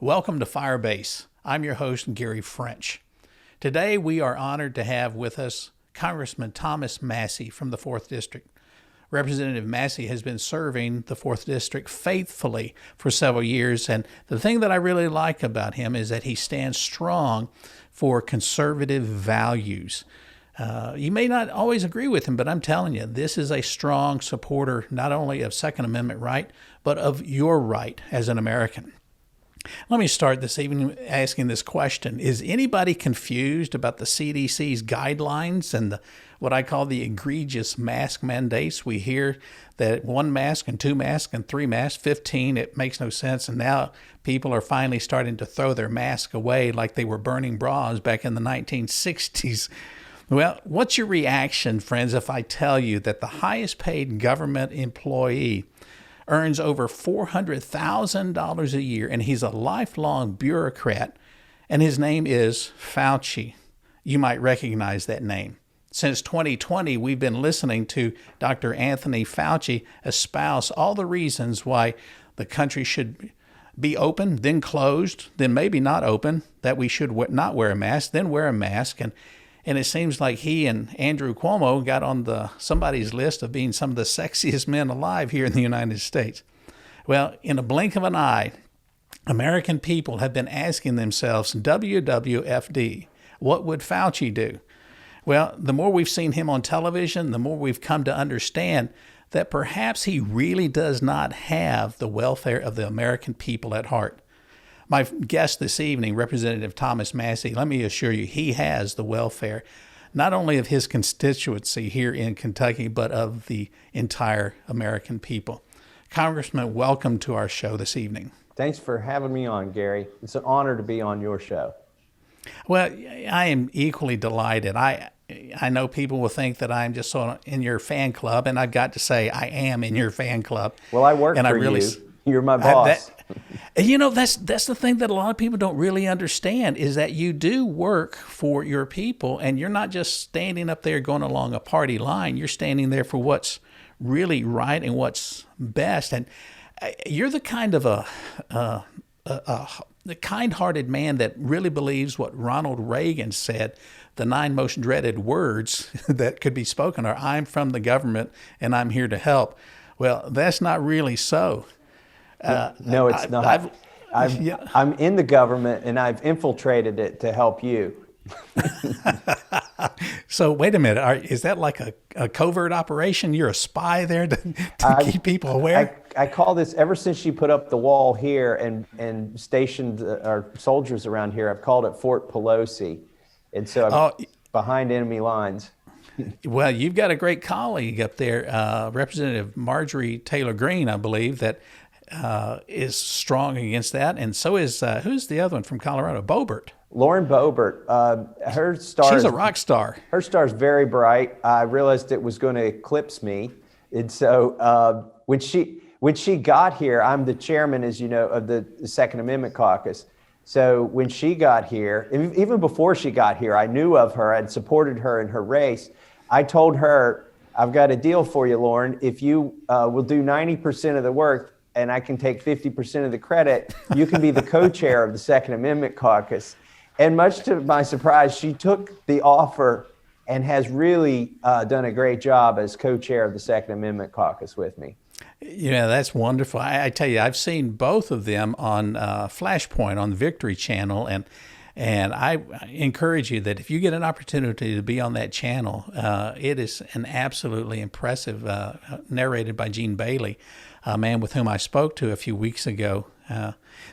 Welcome to Firebase. I'm your host, Gary French. Today, we are honored to have with us Congressman Thomas Massie from the 4th District. Representative Massie has been serving the 4th District faithfully for several years, and the thing that I really like about him is that he stands strong for conservative values. You may not always agree with him, but I'm telling you, this is a strong supporter not only of Second Amendment right, but of your right as an American. Let me start this evening asking this question. Is anybody confused about the CDC's guidelines and what I call the egregious mask mandates? We hear that 1 mask and 2 masks and 3 masks, 15, it makes no sense. And now people are finally starting to throw their masks away like they were burning bras back in the 1960s. Well, what's your reaction, friends, if I tell you that the highest paid government employee earns over $400,000 a year, and he's a lifelong bureaucrat, and his name is Fauci? You might recognize that name. Since 2020, we've been listening to Dr. Anthony Fauci espouse all the reasons why the country should be open, then closed, then maybe not open, that we should not wear a mask, then wear a mask. And it seems like he and Andrew Cuomo got on somebody's list of being some of the sexiest men alive here in the United States. Well, in a blink of an eye, American people have been asking themselves, WWFD, what would Fauci do? Well, the more we've seen him on television, the more we've come to understand that perhaps he really does not have the welfare of the American people at heart. My guest this evening, Representative Thomas Massie, let me assure you, he has the welfare not only of his constituency here in Kentucky, but of the entire American people. Congressman, welcome to our show this evening. Thanks for having me on, Gary. It's an honor to be on your show. Well, I am equally delighted. I know people will think that I'm just in your fan club, and I've got to say I am in your fan club. Well, I work for you. You're my boss. That's the thing that a lot of people don't really understand is that you do work for your people, and you're not just standing up there going along a party line. You're standing there for what's really right and what's best. And you're the kind of the kind-hearted man that really believes what Ronald Reagan said. The 9 most dreaded words that could be spoken are, "I'm from the government and I'm here to help." Well, that's not really so. No, it's not. I'm in the government, and I've infiltrated it to help you. So wait a minute. Is that like a covert operation? You're a spy there to keep people aware? I call this, ever since she put up the wall here and stationed our soldiers around here, I've called it Fort Pelosi. And so I'm behind enemy lines. Well, you've got a great colleague up there, Representative Marjorie Taylor Greene, I believe, that is strong against that, and so is who's the other one from Colorado? Boebert. Lauren Boebert. Her star. She's a rock star. Her star's very bright. I realized it was going to eclipse me, and so when she got here, I'm the chairman, as you know, of the Second Amendment Caucus. So when she got here, even before she got here, I knew of her. I'd supported her in her race. I told her, "I've got a deal for you, Lauren. If you will do 90% of the work, and I can take 50% of the credit, you can be the co-chair of the Second Amendment Caucus." And much to my surprise, she took the offer and has really done a great job as co-chair of the Second Amendment Caucus with me. Yeah, that's wonderful. I tell you, I've seen both of them on Flashpoint on the Victory Channel, and I encourage you that if you get an opportunity to be on that channel, it is an absolutely impressive, narrated by Gene Bailey, a man with whom I spoke to a few weeks ago.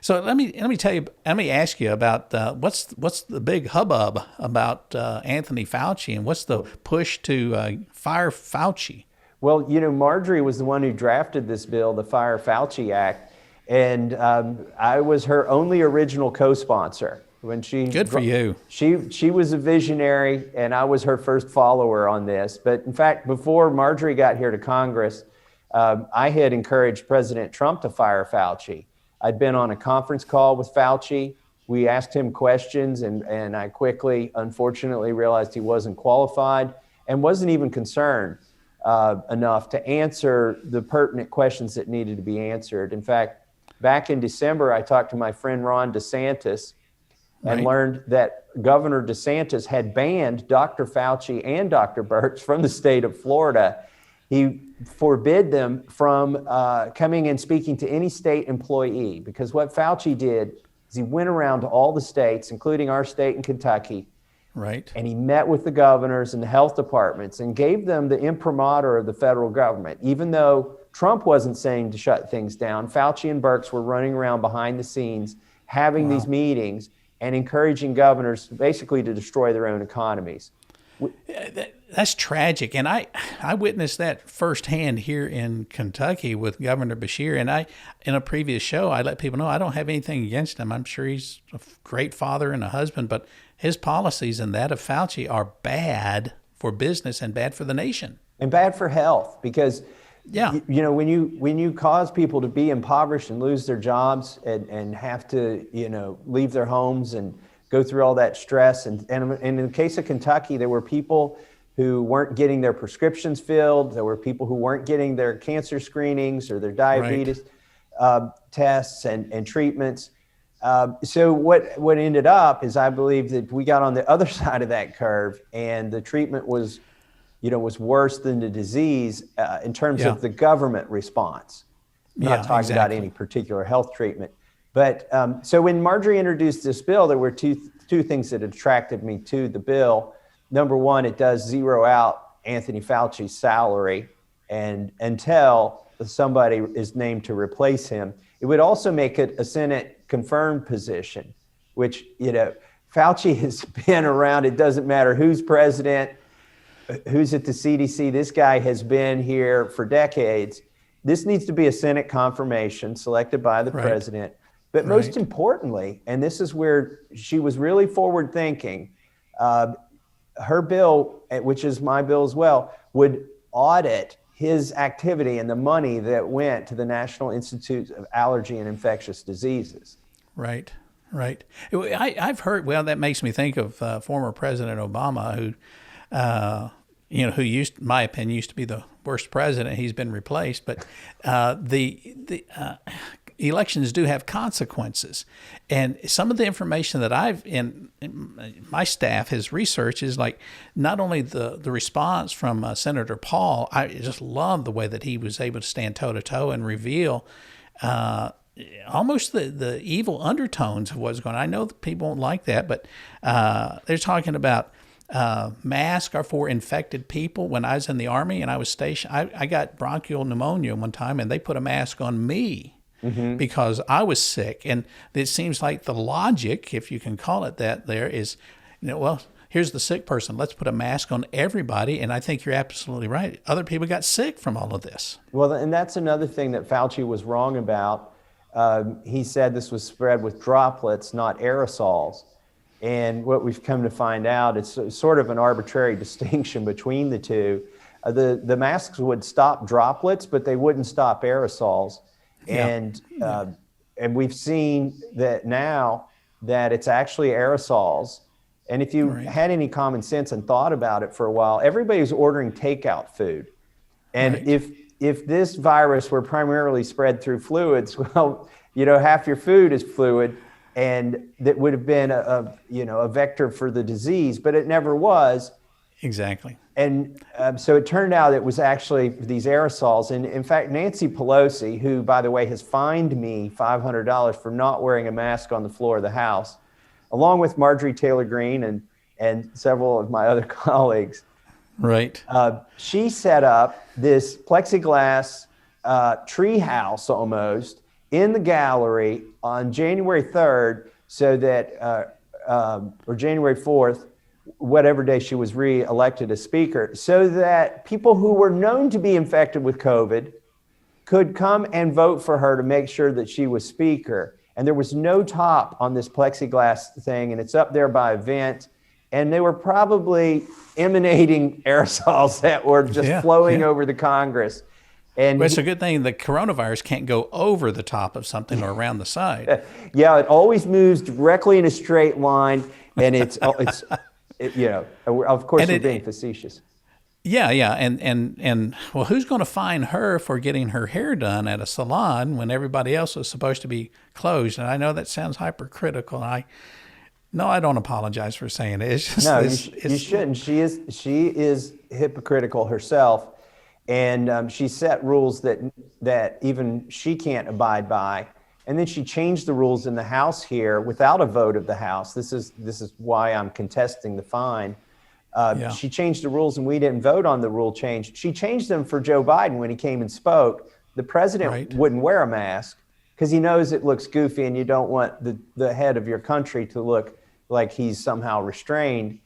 So let me ask you about what's the big hubbub about Anthony Fauci, and what's the push to fire Fauci? Well, you know, Marjorie was the one who drafted this bill, the Fire Fauci Act, and I was her only original co-sponsor. Good for you. She was a visionary, and I was her first follower on this. But in fact, before Marjorie got here to Congress, I had encouraged President Trump to fire Fauci. I'd been on a conference call with Fauci. We asked him questions, and I quickly, unfortunately, realized he wasn't qualified and wasn't even concerned enough to answer the pertinent questions that needed to be answered. In fact, back in December, I talked to my friend Ron DeSantis and learned that Governor DeSantis had banned Dr. Fauci and Dr. Birx from the state of Florida. He forbid them from coming and speaking to any state employee, because what Fauci did is he went around to all the states, including our state in Kentucky, and he met with the governors and the health departments and gave them the imprimatur of the federal government. Even though Trump wasn't saying to shut things down, Fauci and Birx were running around behind the scenes, having these meetings and encouraging governors basically to destroy their own economies. That's tragic. And I witnessed that firsthand here in Kentucky with Governor Beshear. And in a previous show, I let people know I don't have anything against him. I'm sure he's a great father and a husband, but his policies and that of Fauci are bad for business and bad for the nation. And bad for health, because when you cause people to be impoverished and lose their jobs and have to, leave their homes and go through all that stress. And in the case of Kentucky, there were people who weren't getting their prescriptions filled. There were people who weren't getting their cancer screenings or their diabetes tests and treatments. So what ended up is, I believe that we got on the other side of that curve, and the treatment was worse than the disease in terms of the government response. I'm not talking about any particular health treatment. But so when Marjorie introduced this bill, there were two things that attracted me to the bill. Number one, it does zero out Anthony Fauci's salary and until somebody is named to replace him. It would also make it a Senate confirmed position, which, Fauci has been around. It doesn't matter who's president, who's at the CDC. This guy has been here for decades. This needs to be a Senate confirmation selected by the president. But most importantly, and this is where she was really forward thinking, her bill, which is my bill as well, would audit his activity and the money that went to the National Institute of Allergy and Infectious Diseases. Right. I've heard, that makes me think of former President Obama, who used, in my opinion, used to be the worst president. He's been replaced, but the elections do have consequences. And some of the information that my staff has researched is like not only the response from Senator Paul. I just love the way that he was able to stand toe-to-toe and reveal almost the evil undertones of what's going on. I know that people won't like that, but they're talking about masks are for infected people. When I was in the Army and I was stationed, I got bronchial pneumonia one time, and they put a mask on me. Because I was sick. And it seems like the logic, if you can call it that, there is, here's the sick person. Let's put a mask on everybody. And I think you're absolutely right. Other people got sick from all of this. Well, and that's another thing that Fauci was wrong about. He said this was spread with droplets, not aerosols. And what we've come to find out, it's sort of an arbitrary distinction between the two. The masks would stop droplets, but they wouldn't stop aerosols. And we've seen that now that it's actually aerosols. And if you had any common sense and thought about it for a while, everybody's ordering takeout food. And if this virus were primarily spread through fluids, half your food is fluid, and that would have been a vector for the disease, but it never was. Exactly. And so it turned out it was actually these aerosols. And in fact, Nancy Pelosi, who, by the way, has fined me $500 for not wearing a mask on the floor of the House, along with Marjorie Taylor Greene and several of my other colleagues. She set up this plexiglass treehouse almost in the gallery on January 3rd, so that, or January 4th, whatever day she was re-elected as speaker, so that people who were known to be infected with COVID could come and vote for her to make sure that she was speaker. And there was no top on this plexiglass thing, and it's up there by event. And they were probably emanating aerosols that were just flowing over the Congress. And it's a good thing the coronavirus can't go over the top of something or around the side. It always moves directly in a straight line, and of course, we're being facetious. Yeah, yeah, and well, who's going to fine her for getting her hair done at a salon when everybody else is supposed to be closed? And I know that sounds hypercritical. No, I don't apologize for saying it. It's just No, you you shouldn't. She is hypocritical herself, and she set rules that even she can't abide by. And then she changed the rules in the House here without a vote of the House. This is why I'm contesting the fine. Yeah. She changed the rules, and we didn't vote on the rule change. She changed them for Joe Biden when he came and spoke. The president Right. wouldn't wear a mask because he knows it looks goofy, and you don't want the head of your country to look like he's somehow restrained.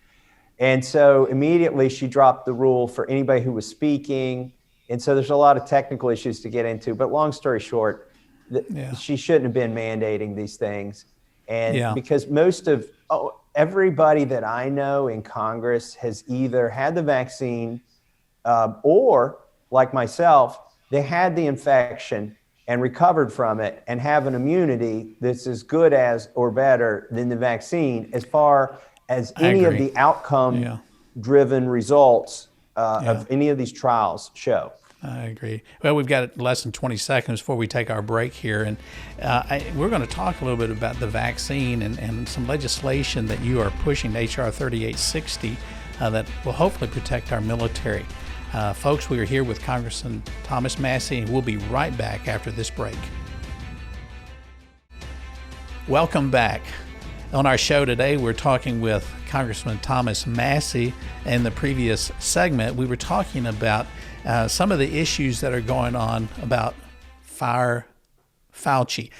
And so immediately she dropped the rule for anybody who was speaking. And so there's a lot of technical issues to get into. But long story short, she shouldn't have been mandating these things. And because everybody that I know in Congress has either had the vaccine or, like myself, they had the infection and recovered from it and have an immunity that's as good as or better than the vaccine as far as any of the outcome-driven results of any of these trials show. I agree. Well, we've got less than 20 seconds before we take our break here, and we're going to talk a little bit about the vaccine and some legislation that you are pushing, H.R. 3860, that will hopefully protect our military. Folks, we are here with Congressman Thomas Massie, and we'll be right back after this break. Welcome back. On our show today, we're talking with Congressman Thomas Massie. In the previous segment, we were talking about some of the issues that are going on about Fire Fauci.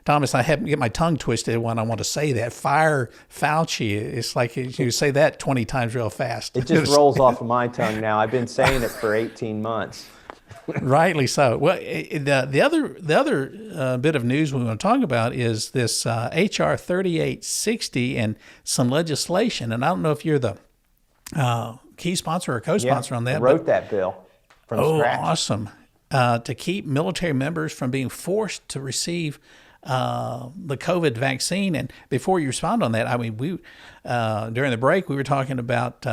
Thomas, I have to get my tongue twisted when I want to say that. Fire Fauci. It's like you say that 20 times real fast. It just rolls off of my tongue now. I've been saying it for 18 months. Rightly so. Well, the other bit of news we want to talk about is this H.R. 3860 and some legislation. And I don't know if you're the key sponsor or co-sponsor on that. I wrote that bill from scratch. Oh, awesome. To keep military members from being forced to receive the COVID vaccine. And before you respond on that, I mean, we during the break, we were talking about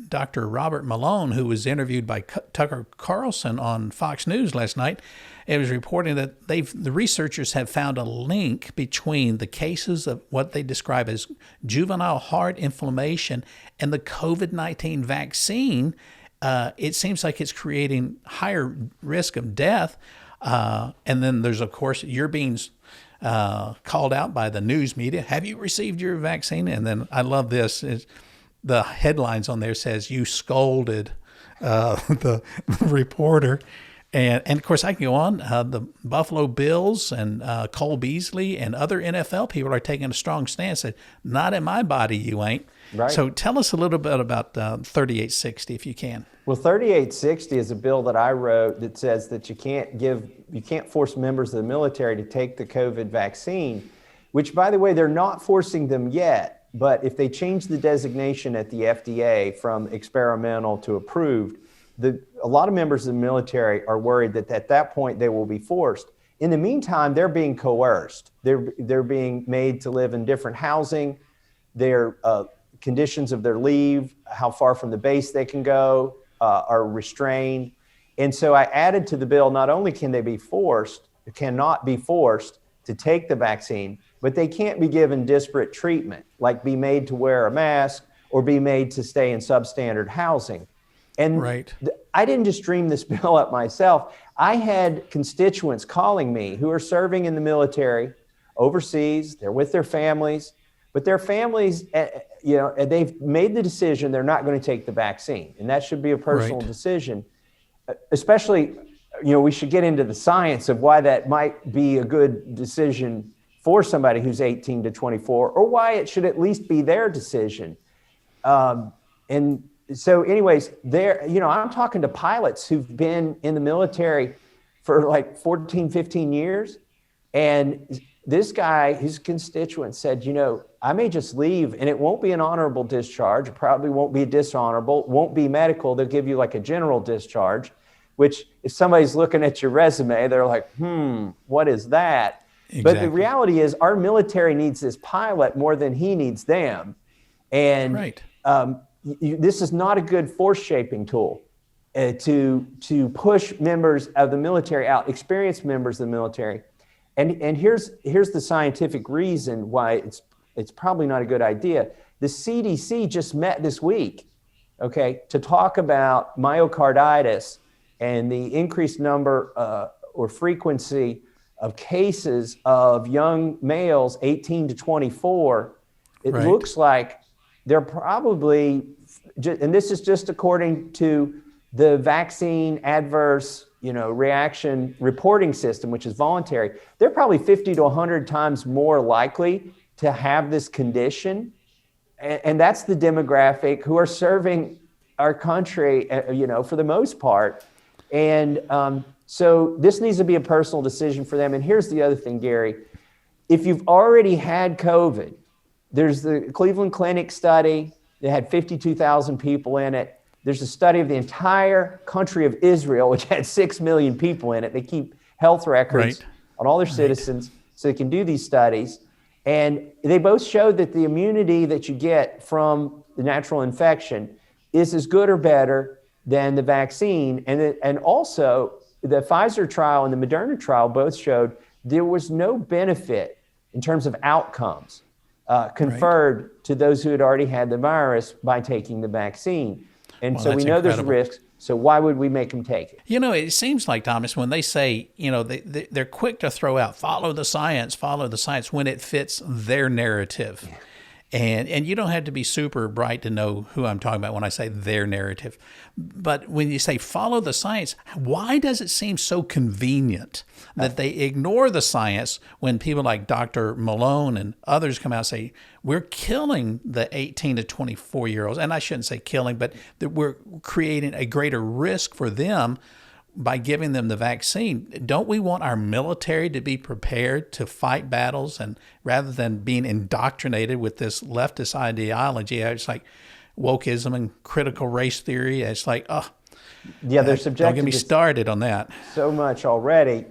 Dr. Robert Malone, who was interviewed by Tucker Carlson on Fox News last night. It was reporting that the researchers have found a link between the cases of what they describe as juvenile heart inflammation and the COVID-19 vaccine. It seems like it's creating higher risk of death. And then there's, of course, you're being called out by the news media. Have you received your vaccine? And then I love this. The headlines on there says you scolded the reporter. And of course, I can go on. The Buffalo Bills and Cole Beasley and other NFL people are taking a strong stance that not in my body, you ain't. Right. So tell us a little bit about 3860, if you can. Well, 3860 is a bill that I wrote that says that you can't force members of the military to take the COVID vaccine, which, by the way, they're not forcing them yet. But if they change the designation at the FDA from experimental to approved, a lot of members of the military are worried that at that point they will be forced. In the meantime, they're being coerced. They're being made to live in different housing. Their conditions of their leave, how far from the base they can go, are restrained. And so I added to the bill, not only cannot be forced to take the vaccine, but they can't be given disparate treatment, like be made to wear a mask or be made to stay in substandard housing. And I didn't just dream this bill up myself. I had constituents calling me who are serving in the military overseas. They're with their families, but their families, they've made the decision they're not going to take the vaccine. And that should be a personal decision, especially, we should get into the science of why that might be a good decision for somebody who's 18 to 24, or why it should at least be their decision. And so anyways, I'm talking to pilots who've been in the military for like 14, 15 years. And this guy, his constituent said, I may just leave and it won't be an honorable discharge. It probably won't be dishonorable, won't be medical. They'll give you like a general discharge, which if somebody's looking at your resume, they're like, what is that? Exactly. But the reality is our military needs this pilot more than he needs them. And, this is not a good force shaping tool to push members of the military out, experienced members of the military. And here's the scientific reason why it's probably not a good idea. The CDC just met this week, okay, to talk about myocarditis and the increased number or frequency of cases of young males 18 to 24. It Right. looks like they're probably, and this is just according to the vaccine adverse reaction reporting system, which is voluntary, they're probably 50 to 100 times more likely to have this condition. And that's the demographic who are serving our country, for the most part. And so this needs to be a personal decision for them. And here's the other thing, Gary. If you've already had COVID, there's the Cleveland Clinic study that had 52,000 people in it. There's a study of the entire country of Israel, which had 6 million people in it. They keep health records on all their citizens so they can do these studies. And they both showed that the immunity that you get from the natural infection is as good or better than the vaccine. And also, the Pfizer trial and the Moderna trial both showed there was no benefit in terms of outcomes conferred to those who had already had the virus by taking the vaccine. And so we know there's risks. So why would we make them take it? It seems like, Thomas, when they say, they're quick to throw out, follow the science when it fits their narrative. And you don't have to be super bright to know who I'm talking about when I say their narrative. But when you say follow the science, why does it seem so convenient that they ignore the science when people like Dr. Malone and others come out and say, we're killing the 18 to 24-year-olds. And I shouldn't say killing, but that we're creating a greater risk for them by giving them the vaccine. Don't we want our military to be prepared to fight battles, and rather than being indoctrinated with this leftist ideology? It's like wokeism and critical race theory. It's like, they're subjected. Don't get me started on that. So much already.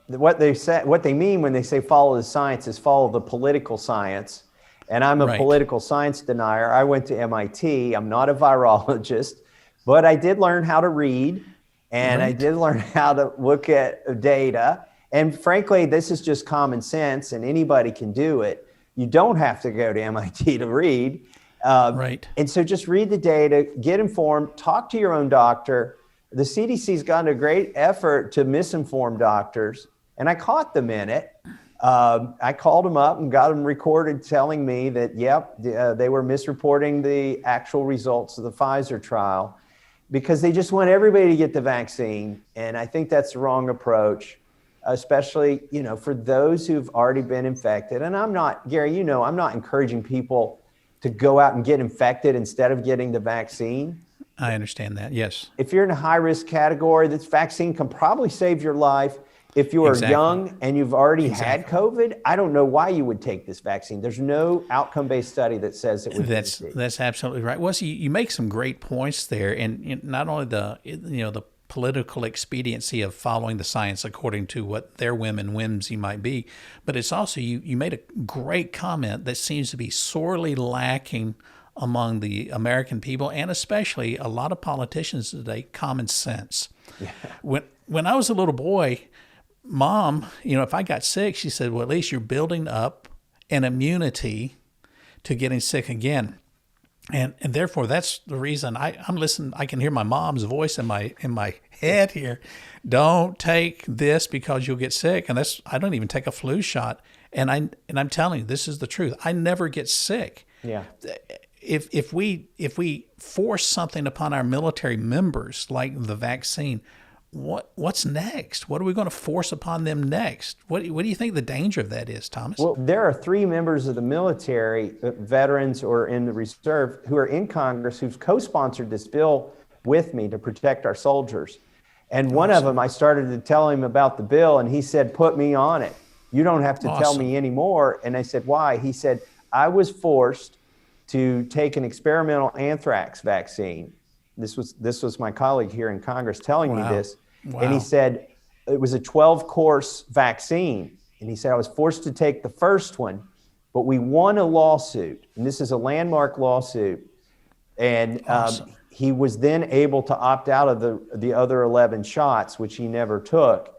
What they mean when they say follow the science is follow the political science. And I'm a political science denier. I went to MIT. I'm not a virologist, but I did learn how to read. And I did learn how to look at data. And frankly, this is just common sense, and anybody can do it. You don't have to go to MIT to read. And so just read the data, get informed, talk to your own doctor. The CDC's gotten a great effort to misinform doctors, and I caught them in it. I called them up and got them recorded telling me that, they were misreporting the actual results of the Pfizer trial, because they just want everybody to get the vaccine. And I think that's the wrong approach, especially, for those who've already been infected. And I'm not, Gary, I'm not encouraging people to go out and get infected instead of getting the vaccine. I understand that, yes. If you're in a high-risk category, this vaccine can probably save your life. If you are young and you've already had COVID, I don't know why you would take this vaccine. There's no outcome-based study that says it would. That's absolutely right. Well, so you make some great points there, and not only the political expediency of following the science according to what their whim and whimsy might be, but it's also you made a great comment that seems to be sorely lacking among the American people, and especially a lot of politicians today: common sense. Yeah. When I was a little boy, Mom, if I got sick, she said, well, at least you're building up an immunity to getting sick again. And therefore, that's the reason I'm listening. I can hear my mom's voice in my head here. Don't take this because you'll get sick. And I don't even take a flu shot. And I'm telling you, this is the truth. I never get sick. Yeah. If we force something upon our military members, like the vaccine, what's next? What are we going to force upon them next? What do you think the danger of that is, Thomas? Well, there are 3 members of the military, veterans or in the reserve, who are in Congress who've co-sponsored this bill with me to protect our soldiers. And one of them, I started to tell him about the bill, and he said, put me on it. You don't have to tell me anymore. And I said, why? He said, I was forced to take an experimental anthrax vaccine. This was my colleague here in Congress telling me this. Wow. And he said it was a 12-course vaccine. And he said, I was forced to take the first one, but we won a lawsuit. And this is a landmark lawsuit And Awesome. he was then able to opt out of the other 11 shots, which he never took.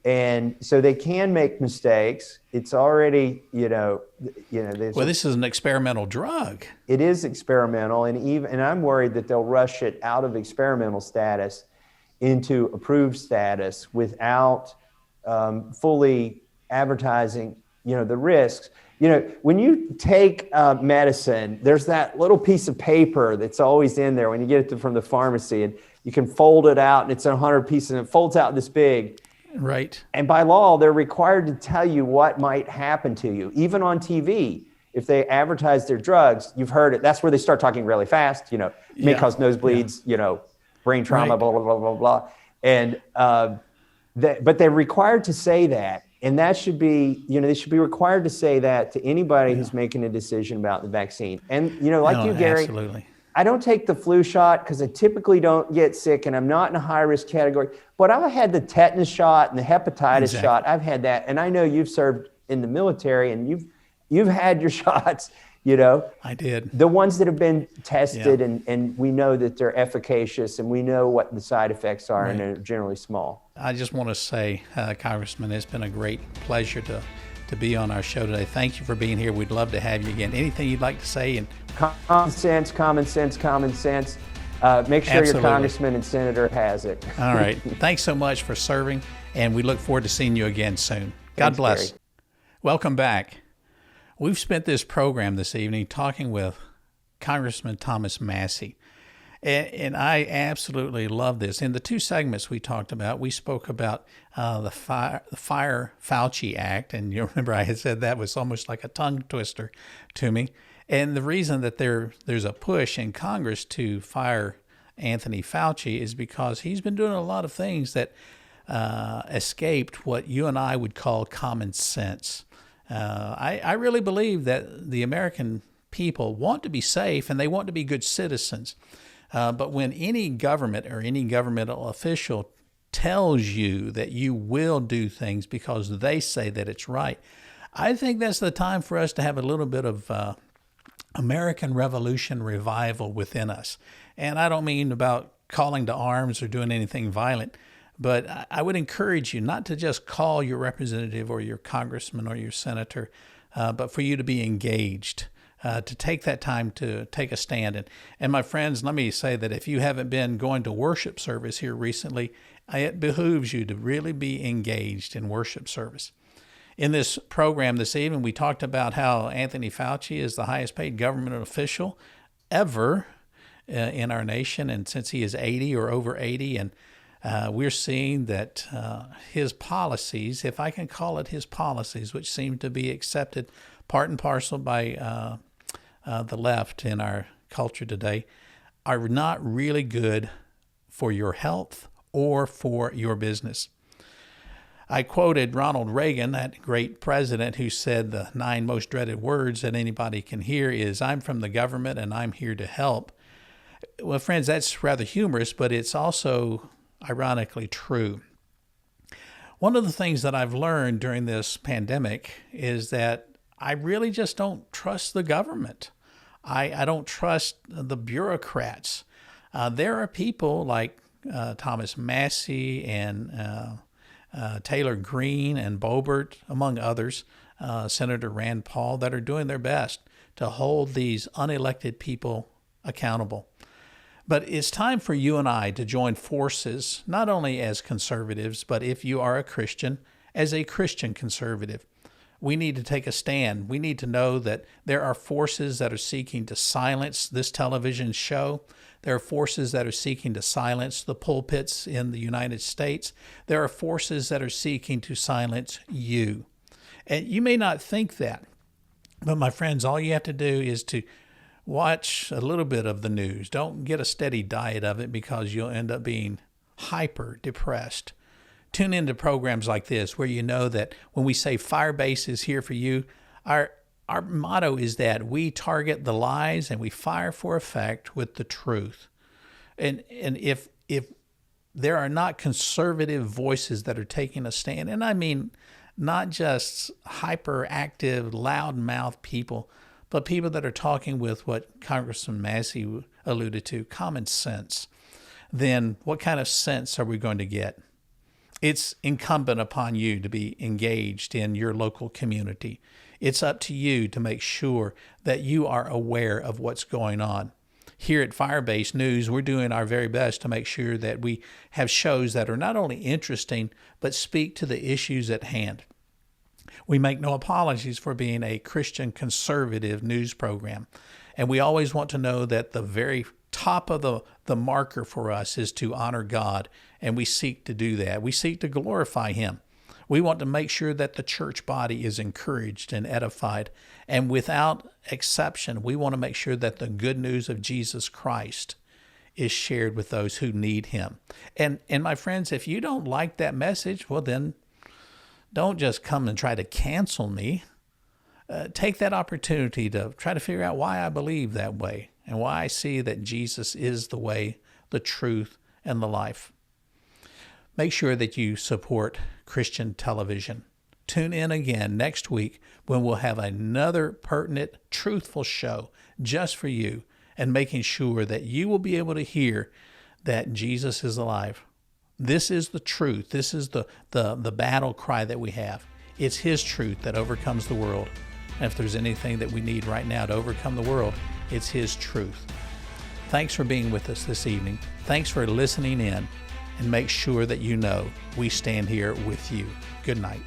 And so they can make mistakes. It's already, Well, this is an experimental drug. it is experimental, and I'm worried that they'll rush it out of experimental status into approved status without fully advertising, the risks. When you take medicine, there's that little piece of paper that's always in there when you get it from the pharmacy, and you can fold it out, and it's 100 pieces, and it folds out this big. Right. And by law, they're required to tell you what might happen to you. Even on TV, if they advertise their drugs, you've heard it. That's where they start talking really fast. May cause nosebleeds, brain trauma, Right. blah, blah, blah, blah, blah. And but they're required to say that. And that should be, they should be required to say that to anybody who's making a decision about the vaccine. And, like you, Gary, Absolutely. I don't take the flu shot because I typically don't get sick and I'm not in a high risk category. But I've had the tetanus shot and the hepatitis shot. I've had that. And I know you've served in the military and you've had your shots, I did. the ones that have been tested and we know that they're efficacious and we know what the side effects are and they're generally small. I just want to say, Congressman, it's been a great pleasure to be on our show today. Thank you for being here. We'd love to have you again. Anything you'd like to say? And Common sense, common sense, common sense. Make sure Absolutely. your congressman and senator has it. all right. Thanks so much for serving, and we look forward to seeing you again soon. God Thanks, bless. Gary. Welcome back. We've spent this program this evening talking with Congressman Thomas Massie. And I absolutely love this. In the two segments we talked about, we spoke about the Fire Fauci Act. And you remember I had said that was almost like a tongue twister to me. And the reason that there's a push in Congress to fire Anthony Fauci is because he's been doing a lot of things that escaped what you and I would call common sense. I really believe that the American people want to be safe and they want to be good citizens. But when any government or any governmental official tells you that you will do things because they say that it's right, I think that's the time for us to have a little bit of American Revolution revival within us. And I don't mean about calling to arms or doing anything violent, but I would encourage you not to just call your representative or your congressman or your senator, but for you to be engaged. To take that time to take a stand. And my friends, let me say that if you haven't been going to worship service here recently, it behooves you to really be engaged in worship service. In this program this evening, we talked about how Anthony Fauci is the highest paid government official ever in our nation, and since he is 80 or over 80, and we're seeing that his policies, if I can call it his policies, which seem to be accepted part and parcel by the left in our culture today, are not really good for your health or for your business. I quoted Ronald Reagan, that great president, who said the 9 most dreaded words that anybody can hear is, "I'm from the government and I'm here to help." Well, friends, that's rather humorous, but it's also ironically true. One of the things that I've learned during this pandemic is that I really just don't trust the government. I don't trust the bureaucrats. There are people like Thomas Massie and Taylor Greene and Boebert, among others, Senator Rand Paul, that are doing their best to hold these unelected people accountable. But it's time for you and I to join forces, not only as conservatives, but if you are a Christian, as a Christian conservative. We need to take a stand. We need to know that there are forces that are seeking to silence this television show. There are forces that are seeking to silence the pulpits in the United States. There are forces that are seeking to silence you. And you may not think that, but my friends, all you have to do is to watch a little bit of the news. Don't get a steady diet of it because you'll end up being hyper depressed. Tune into programs like this where you know that when we say Firebase is here for you, our motto is that we target the lies and we fire for effect with the truth. And if there are not conservative voices that are taking a stand, and I mean not just hyperactive, loudmouth people, but people that are talking with what Congressman Massie alluded to, common sense, then what kind of sense are we going to get? It's incumbent upon you to be engaged in your local community. It's up to you to make sure that you are aware of what's going on. Here at Firebase News, we're doing our very best to make sure that we have shows that are not only interesting, but speak to the issues at hand. We make no apologies for being a Christian conservative news program. And we always want to know that the very top of the marker for us is to honor God, and we seek to do that. We seek to glorify Him. We want to make sure that the church body is encouraged and edified. And without exception, we want to make sure that the good news of Jesus Christ is shared with those who need Him. And my friends, if you don't like that message, well then, don't just come and try to cancel me. Take that opportunity to try to figure out why I believe that way and why I see that Jesus is the way, the truth, and the life. Make sure that you support Christian television. Tune in again next week when we'll have another pertinent, truthful show just for you, and making sure that you will be able to hear that Jesus is alive. This is the truth. This is the battle cry that we have. It's His truth that overcomes the world. And if there's anything that we need right now to overcome the world, it's His truth. Thanks for being with us this evening. Thanks for listening in. And make sure that you know we stand here with you. Good night.